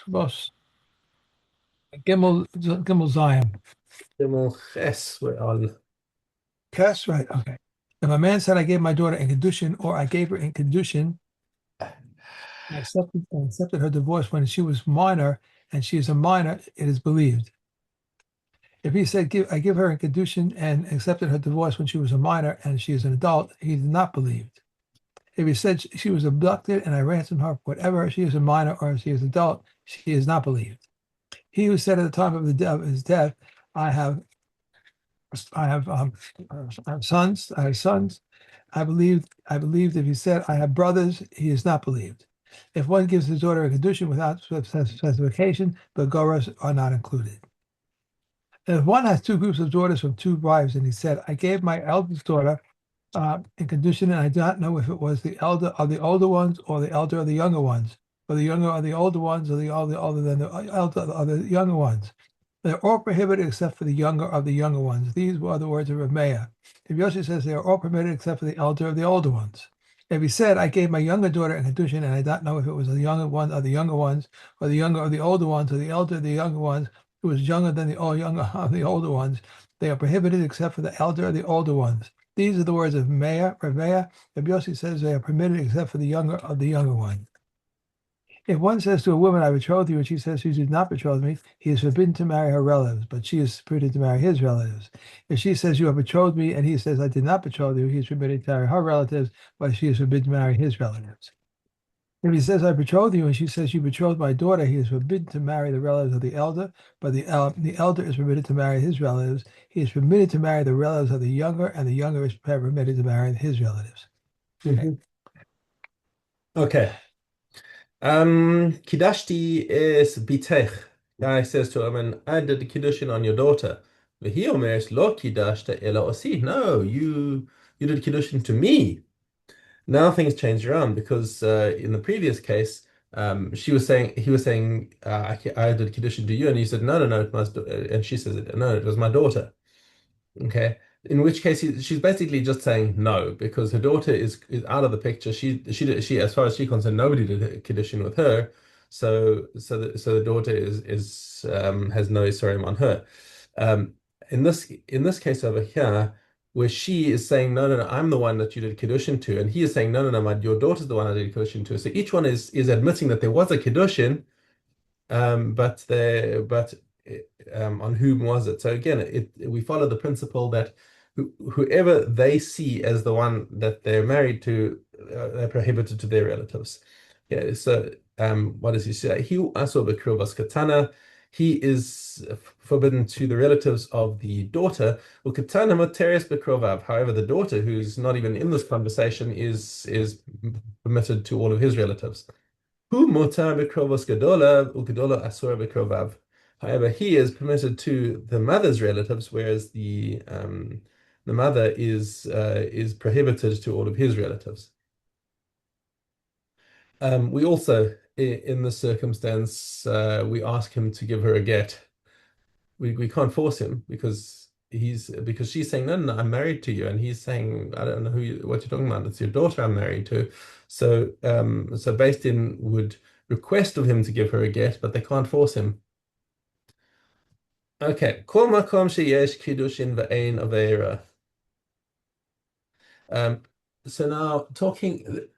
Shmos Gimel Zion. Gimel Ches, we're on. Yes, right. Okay. If a man said, "I gave my daughter in Kiddushin," or "I gave her in Kiddushin," I accepted her divorce when she was minor, and she is a minor, it is believed. If he said, I give her in Kiddushin and accepted her divorce when she was a minor and she is an adult, he is not believed. If he said she was abducted and I ransomed her, whatever, she is a minor or she is an adult, she is not believed. He who said at the time of his death, I have, I have, I have sons, I have sons. I believed if he said, I have brothers, he is not believed. If one gives his daughter a condition without specification, the Goras are not included. If one has two groups of daughters from two wives, and he said, I gave my eldest daughter in condition, and I do not know if it was the elder of the older ones or the elder of the younger ones, or the younger of the older ones, or the older than the elder of the younger ones. They're all prohibited except for the younger of the younger ones. These were the words of Rav Meir. If Yossi says they are all permitted except for the elder of the older ones. If he said, I gave my younger daughter in condition, and I don't know if it was the younger one of the younger ones, or the younger of the older ones, or the elder of the younger ones, who was younger than the all younger of the older ones, they are prohibited except for the elder of the older ones. These are the words of Meir, Rav Meir. If Yossi says they are permitted except for the younger of the younger ones. If one says to a woman, I betroth you, and she says she did not betroth me, he is forbidden to marry her relatives, but she is permitted to marry his relatives. If she says, you have betrothed me, and he says, I did not betroth you, he is permitted to marry her relatives, but she is forbidden to marry his relatives. If he says, I betroth you, and she says, you betrothed my daughter, he is forbidden to marry the relatives of the elder, but the elder is permitted to marry his relatives. He is permitted to marry the relatives of the younger, and the younger is permitted to marry his relatives. Okay. Okay. Kidashti is bitech. Guy says to him, and I did the Kiddushin on your daughter. He omers lo kidashta ela osi. No, you did Kiddushin to me. Now things changed around because in the previous case, he was saying, I did Kiddushin to you, and he said, no, no, no, it must, and she says, no, it was my daughter. Okay. In which case, she's basically just saying no because her daughter is out of the picture. She as far as she's concerned, nobody did a Kiddushin with her, so the daughter is has no Isurim on her. Um, in this case over here, where she is saying no, no, no, I'm the one that you did Kiddushin to, and he is saying no, no, no, your daughter's the one I did Kiddushin to. So each one is admitting that there was a Kiddushin, but on whom was it? So again, we follow the principle that whoever they see as the one that they're married to, they're prohibited to their relatives. Yeah. So what does he say? He also bekruvas katana. He is forbidden to the relatives of the daughter. Ukatana materis bekrovav. However, the daughter, who's not even in this conversation, is permitted to all of his relatives. Hu motar bekrovos gadola, ugadola asur bekrovav. However, he is permitted to the mother's relatives, whereas the mother is prohibited to all of his relatives. We also, in this circumstance, we ask him to give her a get. We can't force him because she's saying no, no, no, I'm married to you, and he's saying I don't know what you're talking about. It's your daughter I'm married to. So Beis Din would request of him to give her a get, but they can't force him. Okay, kol makom sheyesh kiddushin ve'ein aveira. Um, so now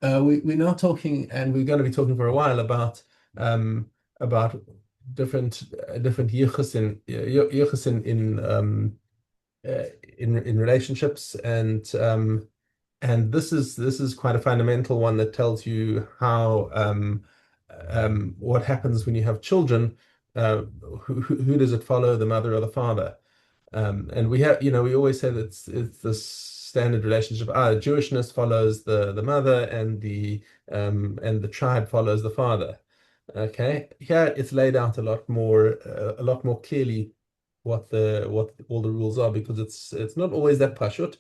we're now talking, and we're going to be talking for a while um, about different yichusin in relationships, and this is quite a fundamental one that tells you how what happens when you have children. Uh, who does it follow, the mother or the father? And we always say that it's this standard relationship. Jewishness follows the mother, and the tribe follows the father. Okay, here it's laid out a lot more clearly what all the rules are because it's not always that pashut.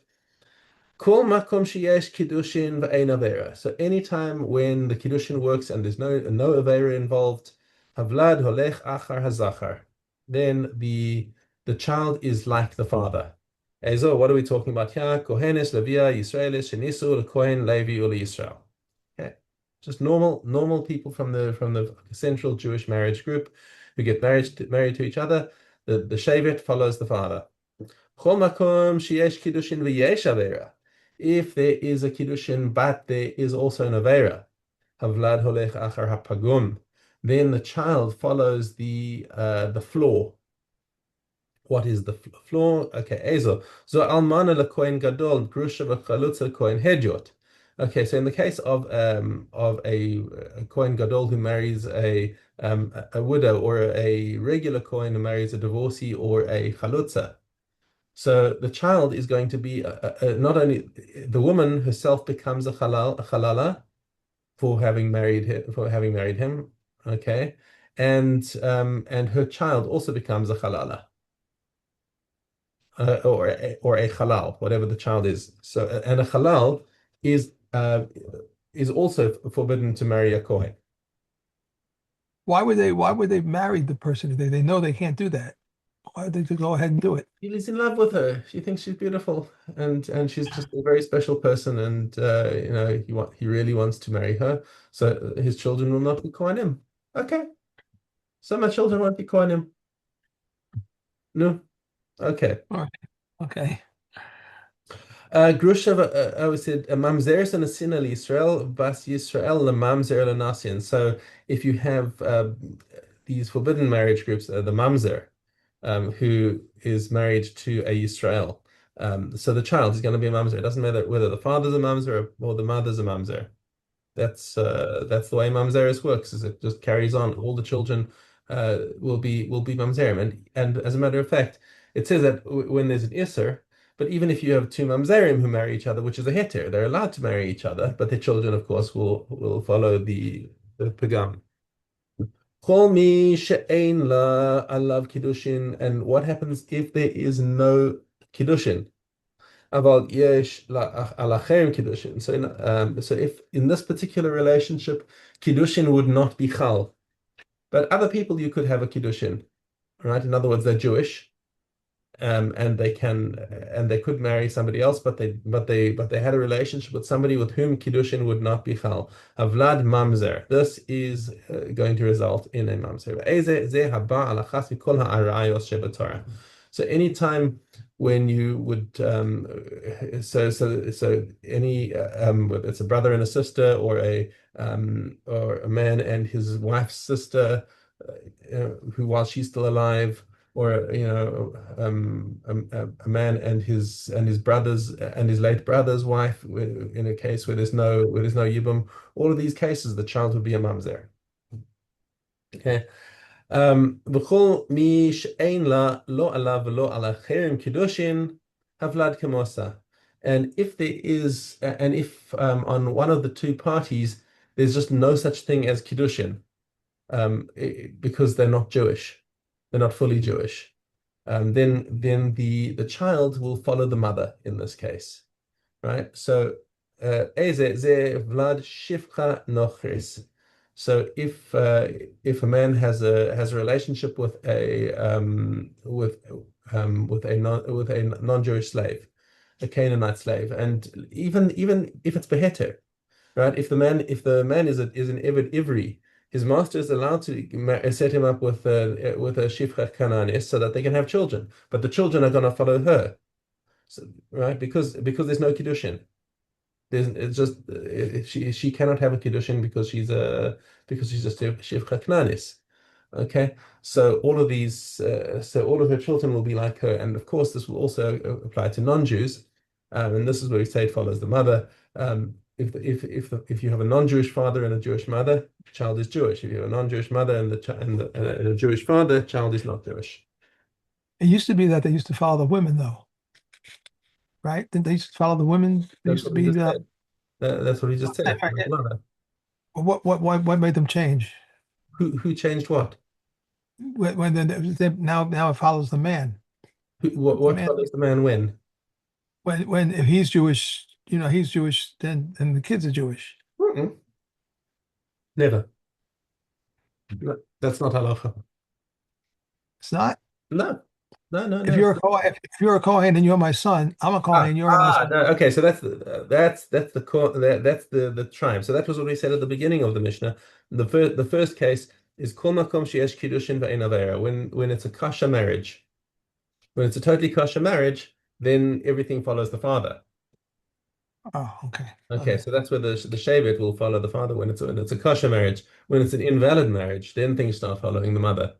Kol makom sheyesh kiddushin ve'ein avera. So anytime when the kiddushin works and there's no avera involved, havlad holech achar hazachar, then the child is like the father. Ezo, what are we talking about here? Kohenes, Levia, Yisraelis, Shenisu, Kohen, Levi, Uli Yisrael. Okay. just normal people from the central Jewish marriage group who get married to each other. The shevet follows the father. B'chol makom sheyesh kiddushin v'yesh avera. If there is a kiddushin, but there is also an avera, havlad holech achar hapagum, then the child follows the flaw. What is the flaw? Okay, Ezo. So almana lekohen gadol grusha v'chalutza lekohen hedyot. Okay, so in the case of a kohen gadol who marries a widow, or a regular kohen who marries a divorcee or a chalutza, so the child is going to be not only the woman herself becomes a halala for having married him, okay, and her child also becomes a halala, or a halal, whatever the child is. So and a halal is uh, is also forbidden to marry a kohen. Why would they marry the person if they know they can't do that? Why would they go ahead and do it? He's in love with her. She thinks she's beautiful, and she's just a very special person. And he really wants to marry her. So his children will not be kohanim. Okay, so my children won't be kohanim. No, okay. All right. Okay. Grusha, I said, mamzeres and asina Yisrael, bas Yisrael lemamzer lenasian. So if you have these forbidden marriage groups, the mamzer, who is married to a Yisrael, so the child is going to be a mamzer. It doesn't matter whether the father's a mamzer or the mother's a mamzer. That's the way mamzeres works. Is it just carries on? All the children will be mamzerim, and as a matter of fact, it says that when there's an iser. But even if you have two mamzerim who marry each other, which is a heter, they're allowed to marry each other, but their children, of course, will follow the pagam. Chol mi she'ein la alav kiddushin, and what happens if there is no kiddushin? Aval yesh la alacherim kiddushin. So if in this particular relationship, kiddushin would not be chal, but other people you could have a kiddushin, right? In other words, they're Jewish, and they could marry somebody else, but they had a relationship with somebody with whom kiddushin would not be chal. Havlad mamzer. This is going to result in a mamzer. So anytime when you would so any whether it's a brother and a sister, or a man and his wife's sister, who while she's still alive, or a man and his brothers and his late brother's wife, in a case where there's no yibum. All of these cases, the child would be a mamzer. Okay. V'chol mi she'ein la lo alav v'lo ala cherim kiddushin havlad kemosa. And if on one of the two parties there's just no such thing as kiddushin, because they're not Jewish, they're not fully Jewish, then the child will follow the mother in this case, right? So Vlad Shifcha Nochris. So if a man has a relationship with a non-Jewish slave, a Canaanite slave, and even if it's beheter, right? If the man is an Eved Ivri, his master is allowed to set him up with a Shifcha Kananis so that they can have children, but the children are going to follow her, so, right? Because there's no kiddushin. It's just she cannot have a kiddushin because she's just a Shifcha Kananis. Okay, so all of her children will be like her, and of course this will also apply to non-Jews, and this is where we say it follows the mother. If you have a non-Jewish father and a Jewish mother, child is Jewish. If you have a non-Jewish mother and a Jewish father, child is not Jewish. It used to be that they used to follow the women, though, right? Didn't they used to follow the women? They That's used to what we be just said. That's what he just said. what made them change? Who changed what? When now it follows the man. The What man, follows the man when? when if he's Jewish, he's Jewish, then the kids are Jewish. Mm-mm. Never. No, that's not halacha. It's not. No. No, no, If no. you're a Kohen, if you're a Kohen and you're my son, I'm a Kohen, you're my son. No, okay. So that's the core that's the tribe. So that was what we said at the beginning of the Mishnah. The first case is kol makom sheyesh kiddushin ve'ein avera. When it's a kosher marriage, when it's a totally kosher marriage, then everything follows the father. Oh, okay. Okay, Okay. so that's where the shevet will follow the father when it's a kosher marriage. When it's an invalid marriage, then things start following the mother.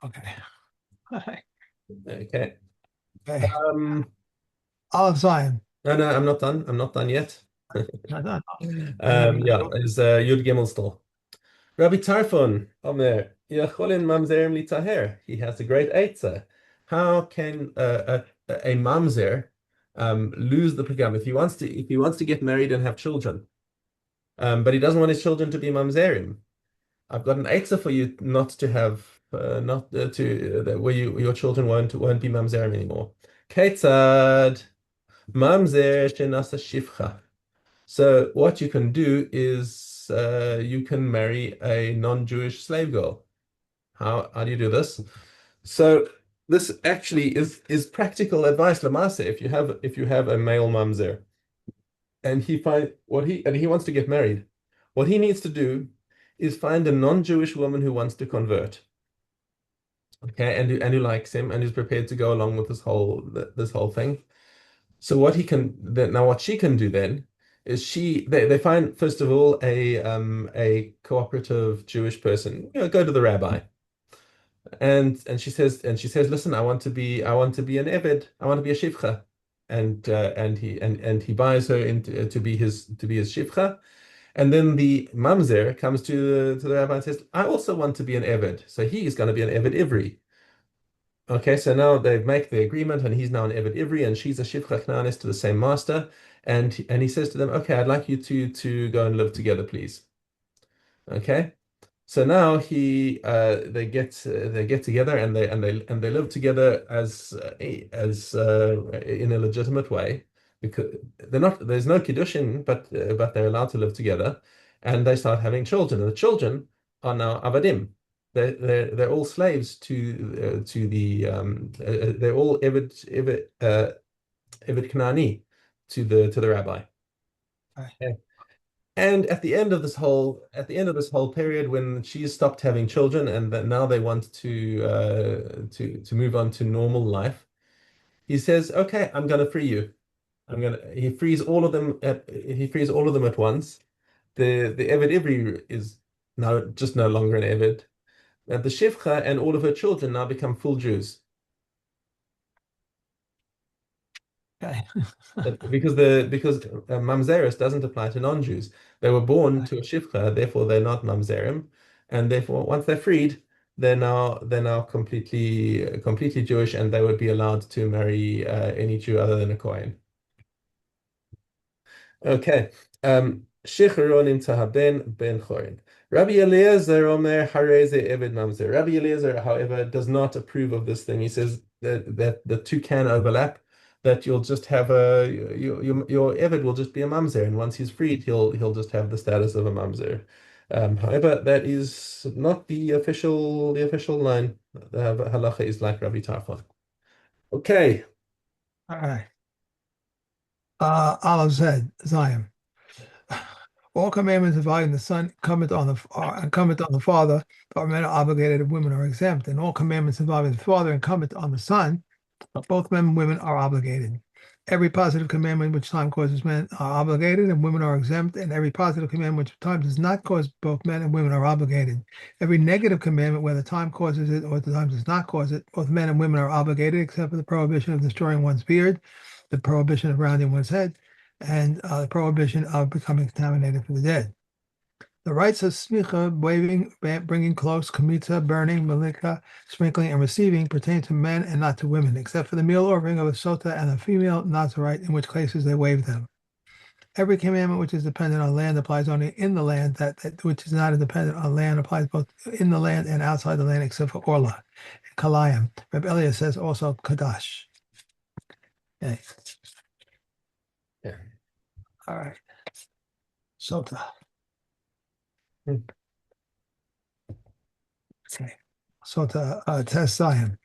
Okay. All right. Okay. Okay. Um, Olive Zion. no, no, I'm not done. I'm not done yet. No, no, no. I haven't. Yeah, is Yud Gimel still. Rabbi Tarfon, Omer, Yacholin mamzerim litaher. He has a great eitzah. How can a mamzer lose the pagam if he wants to get married and have children, but he doesn't want his children to be mamzerim? I've got an eitzah for you not to have not to where your children won't be mamzerim anymore. Ketzad mamzer shenasa shifcha. So what you can do is you can marry a non-Jewish slave girl. How do you do this? So this actually is practical advice, Lamase. If you have a male mamzer and he wants to get married, what he needs to do is find a non-Jewish woman who wants to convert, okay, and who likes him and is prepared to go along with this whole thing. So what she can do then is they find first of all a cooperative Jewish person, go to the rabbi, and she says, listen, I want to be an Eved, I want to be a shivcha, and he buys her into to be his shivcha, and then the mamzer comes to the rabbi and says, I also want to be an Eved, so he is going to be an Eved Ivri. Okay, so now they make the agreement, and he's now an Eved Ivri, and she's a Shivcha Knanis to the same master. And he says to them, okay, I'd like you to go and live together, please. Okay, so now they get together, and they live together as in a legitimate way, because there's no Kiddushin, but they're allowed to live together, and they start having children, and the children are now avadim. They're all slaves to they're all Eved Knani to the rabbi. Okay. Okay. And at the end of this whole period, when she's stopped having children, and that now they want to move on to normal life, he says, "Okay, I'm going to free you. He frees all of them at once. The Eved Ivri is now just no longer an Eved. And the Shivcha and all of her children now become full Jews. Okay. Because Mamzeris doesn't apply to non-Jews. They were born to a Shivcha, therefore they're not Mamzerim, and therefore once they're freed, they're now completely Jewish, and they would be allowed to marry any Jew other than a Kohen. Okay. Shichronim Tahaben Ben Chorin. Rabbi Eliezer Omer Hareze Eved Mamzer. Rabbi Eliezer, however, does not approve of this thing. He says that the two can overlap, that you'll just have your Eved will just be a mamzer, and once he's freed, he'll just have the status of a mamzer. However, that is not the official line. The halacha is like Rabbi Tarfon. Okay. All right. Olive said, Zion. All commandments involving the son incumbent on the father, but men are obligated and women are exempt. And all commandments involving the father incumbent on the son, but both men and women are obligated. Every positive commandment which time causes men are obligated and women are exempt, and every positive commandment which time does not cause both men and women are obligated. Every negative commandment, whether time causes it or the time does not cause it, both men and women are obligated, except for the prohibition of destroying one's beard, the prohibition of rounding one's head, and the prohibition of becoming contaminated for the dead. The rites of smicha, waving, bringing close, kamitza, burning, malika, sprinkling, and receiving pertain to men and not to women, except for the meal offering of a sota and a female nazarite, in which cases they waive them. Every commandment which is dependent on land applies only in the land. That which is not dependent on land applies both in the land and outside the land, except for orla and kalayim. Reb Elias says also kadash. Okay. Yeah. All right. Sota. Hmm. Okay. Sota Tes Zion.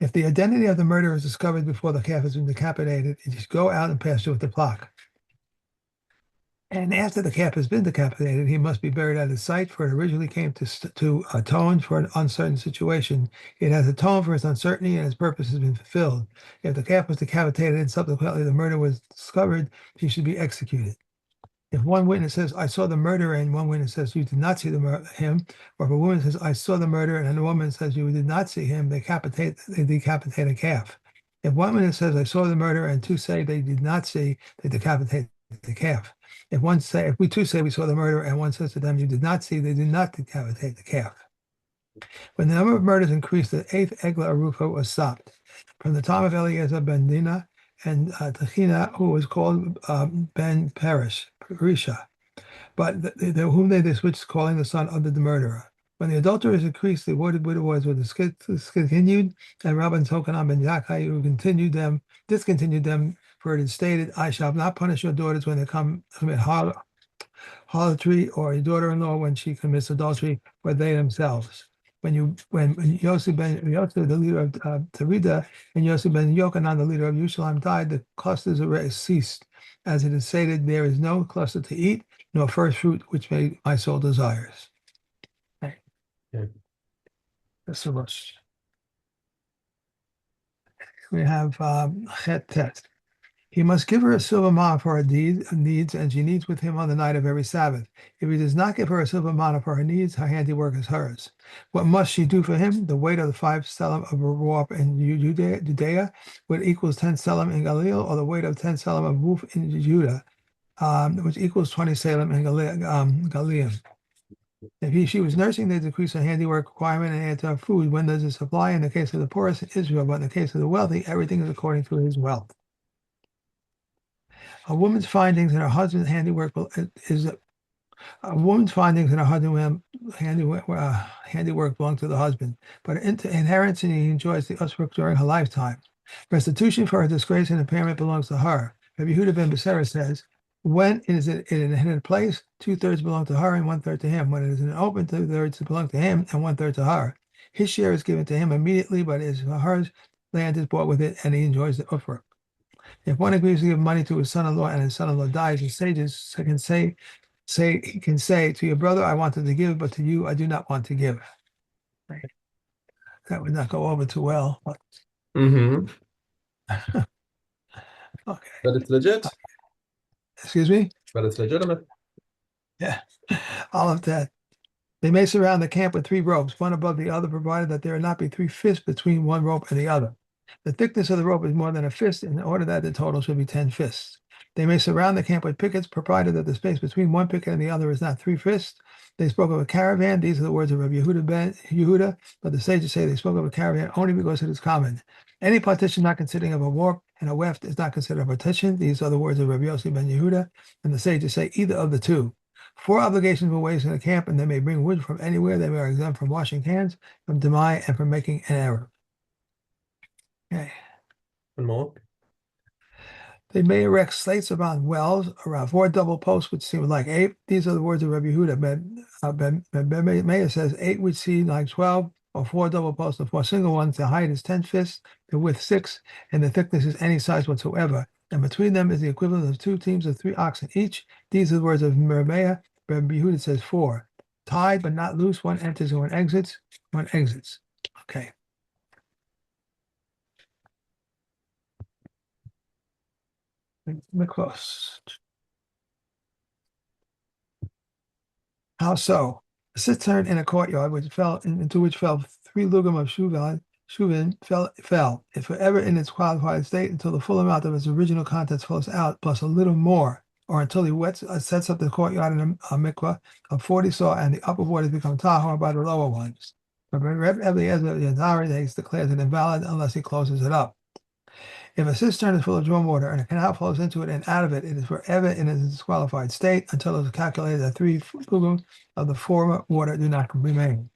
If the identity of the murderer is discovered before the calf has been decapitated, you just go out and pasture with the flock. And after the calf has been decapitated, he must be buried at his site, for it originally came to atone for an uncertain situation. It has atoned for its uncertainty, and its purpose has been fulfilled. If the calf was decapitated and subsequently the murder was discovered, he should be executed. If one witness says, I saw the murderer, and one witness says, you did not see him, or if a woman says, I saw the murderer, and a woman says, you did not see him, they decapitate a calf. If one witness says, I saw the murderer, and two say they did not see, they decapitate the calf. If we two say we saw the murderer, and one says to them, you did not see, they do not decapitate the calf. When the number of murders increased, the eighth Eglah Arufa was stopped. From the time of Eliezer ben Dina and Techina, who was called Ben Perisha, but whom they switched, calling the son of the murderer. When the adulterers increased, the awarded widowers were discontinued, and Rabban Tochanan ben Zakkai, who discontinued them, for it is stated, I shall not punish your daughters when they commit harlotry, or your daughter-in-law when she commits adultery, or they themselves. When Yosef ben Yosef, the leader of Terida, and Yosef ben Yochanan, the leader of Yerushalayim, died, the clusters ceased. As it is stated, there is no cluster to eat, no first fruit which my soul desires. Okay. Yeah. That's so much. We have Het Tet. He must give her a silver mana for her needs, and she needs with him on the night of every Sabbath. If he does not give her a silver mana for her needs, her handiwork is hers. What must she do for him? The weight of the 5 selim of a warp in Judea, which equals 10 selim in Galil, or the weight of 10 selim of woof in Judah, which equals 20 selim in Galilim. If she was nursing, they decrease her handiwork requirement and add to her food when there's a supply in the case of the poorest in Israel, but in the case of the wealthy, everything is according to his wealth. A woman's findings in her husband's handiwork is a woman's findings in her husband's handiwork belong to the husband, but inheritance he enjoys the uswork during her lifetime. Restitution for her disgrace and impairment belongs to her. Rabbi Yehuda ben Becerra says, when it is in a hidden place, 2/3 belong to her and 1/3 to him. When it is in an open, 2/3 belong to him and 1/3 to her. His share is given to him immediately, but hers land is bought with it, and he enjoys the uswork. If one agrees to give money to his son-in-law and his son-in-law dies, the sages can say to your brother, I wanted to give, but to you, I do not want to give. Right. That would not go over too well. Mm-hmm. Okay. But it's legit. Excuse me? But it's legitimate. Yeah. All of that. They may surround the camp with 3 ropes, one above the other, provided that there not be 3 fists between one rope and the other. The thickness of the rope is more than a fist, in order that the total should be 10 fists. They may surround the camp with pickets, provided that the space between one picket and the other is not 3 fists. They spoke of a caravan. These are the words of Rabbi Yehuda, but the sages say they spoke of a caravan only because it is common. Any partition not consisting of a warp and a weft is not considered a partition. These are the words of Rabbi Yossi ben Yehuda, and the sages say either of the two. 4 obligations were ways in the camp, and they may bring wood from anywhere. They are exempt from washing hands, from demai, and from making an error. Okay. And more. They may erect slates around wells, around 4 double posts, which seem like 8. These are the words of Rabbi Yehuda. Ben Meir says 8 would seem like 12, or 4 double posts, or 4 single ones. The height is 10 fists, the width 6, and the thickness is any size whatsoever. And between them is the equivalent of 2 teams of 3 oxen each. These are the words of Meir. Rabbi Yehuda says 4. Tied but not loose, one enters and one exits. One exits. Okay. Close. How so? A cistern in a courtyard into which fell 3 lugim of shuvin fell. If forever in its qualified state until the full amount of its original contents flows out, plus a little more, or until he sets up the courtyard in a mikvah of 40 saw, and the upper waters become tahor by the lower ones. But Reb Eliezer Yazari declares it invalid unless he closes it up. If a cistern is full of drawn water and a canal flows into it and out of it, it is forever in a disqualified state until it is calculated that 3 lugim of the former water do not remain.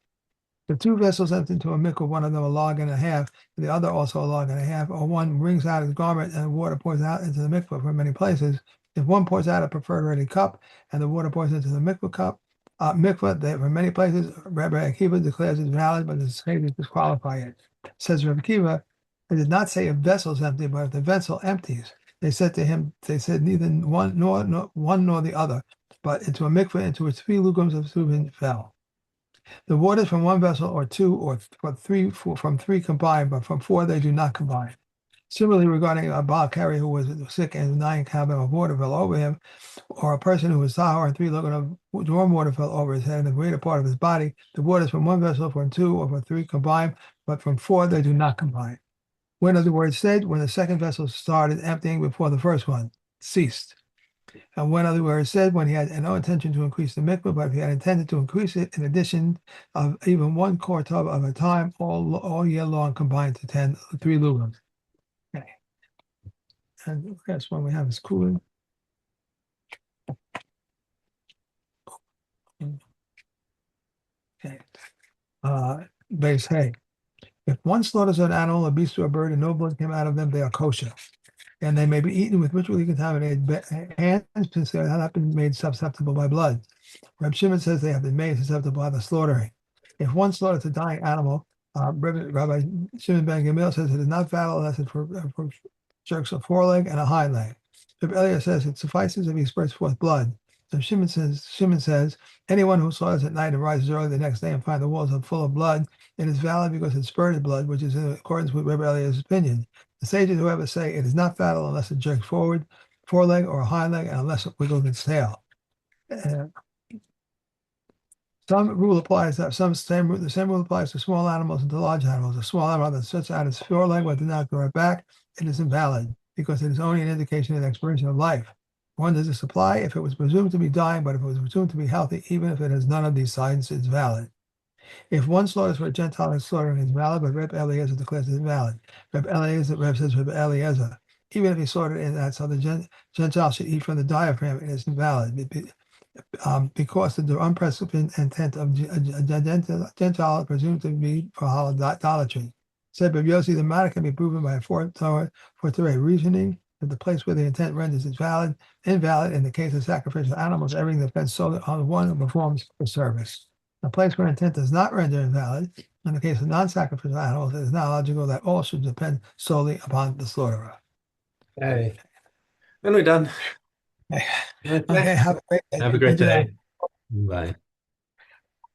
If 2 vessels enter into a mikvah, one of them a log and a half, and the other also a log and a half, or one wrings out his garment and the water pours out into the mikvah from many places, if one pours out a preferred ready cup and the water pours into the mikvah that from many places, Rabbi Akiva declares it valid, but the sages disqualify it. Says Rabbi Akiva, They did not say a vessel is empty, but if the vessel empties, they said to him, they said neither one nor the other, but into a mikveh into which 3 lugums of suvin fell. The waters from one vessel or two or three from three combine, but from four they do not combine. Similarly, regarding a Baal carrier who was sick and 9 cubits of water fell over him, or a person who was Sahar and 3 lugim of warm water fell over his head and the greater part of his body, the waters from one vessel, from two, or from three combine, but from four they do not combine. When are the words said? When the second vessel started emptying before the first one ceased. And when other words said, when he had no intention to increase the mikvah, but if he had intended to increase it in addition of even 1 quarter of a time, all year long combined to 3 lugams. Okay. And the next one we have is cooling. Okay. Base hay. If one slaughters an animal, a beast, or a bird, and no blood came out of them, they are kosher. And they may be eaten with ritually contaminated hands since they have not been made susceptible by blood. Reb Shimon says they have been made susceptible by the slaughtering. If one slaughters a dying animal, Rabbi Shimon ben Gamil says it is not valid unless it jerks a foreleg and a hind leg. Reb Eliezer says it suffices if he spurts forth blood. So Shimon says anyone who slaughters at night and rises early the next day and finds the walls are full of blood, it is valid because it spurted blood, which is in accordance with Reb Eliezer's opinion. The sages, however, say it is not valid unless it jerks forward, foreleg or a hind leg, and unless it wiggles its tail. Some rule applies that the same rule applies to small animals and to large animals. A small animal that sets out its foreleg but does not grow it back, it is invalid because it is only an indication of the expiration of life. When does this apply? If it was presumed to be dying, but if it was presumed to be healthy, even if it has none of these signs, it's valid. If one slaughters for a Gentile, his slaughtering is valid, but Reb Eliezer declares it invalid. Reb says Reb Eliezer, even if he slaughtered in that, so the Gentile should eat from the diaphragm, it is invalid. Because of the unprecedented intent of a Gentile presumed to be for idolatry. Said Reb Yossi, the matter can be proven by a forthright reasoning that the place where the intent renders it invalid in the case of sacrificial animals, everything depends solely on the one who performs the service. A place where intent does not render invalid, in the case of non-sacrificial animals, it is not logical that all should depend solely upon the slaughterer. Okay. Then we're done. Okay, Okay. have a great day. Have a great day. Bye.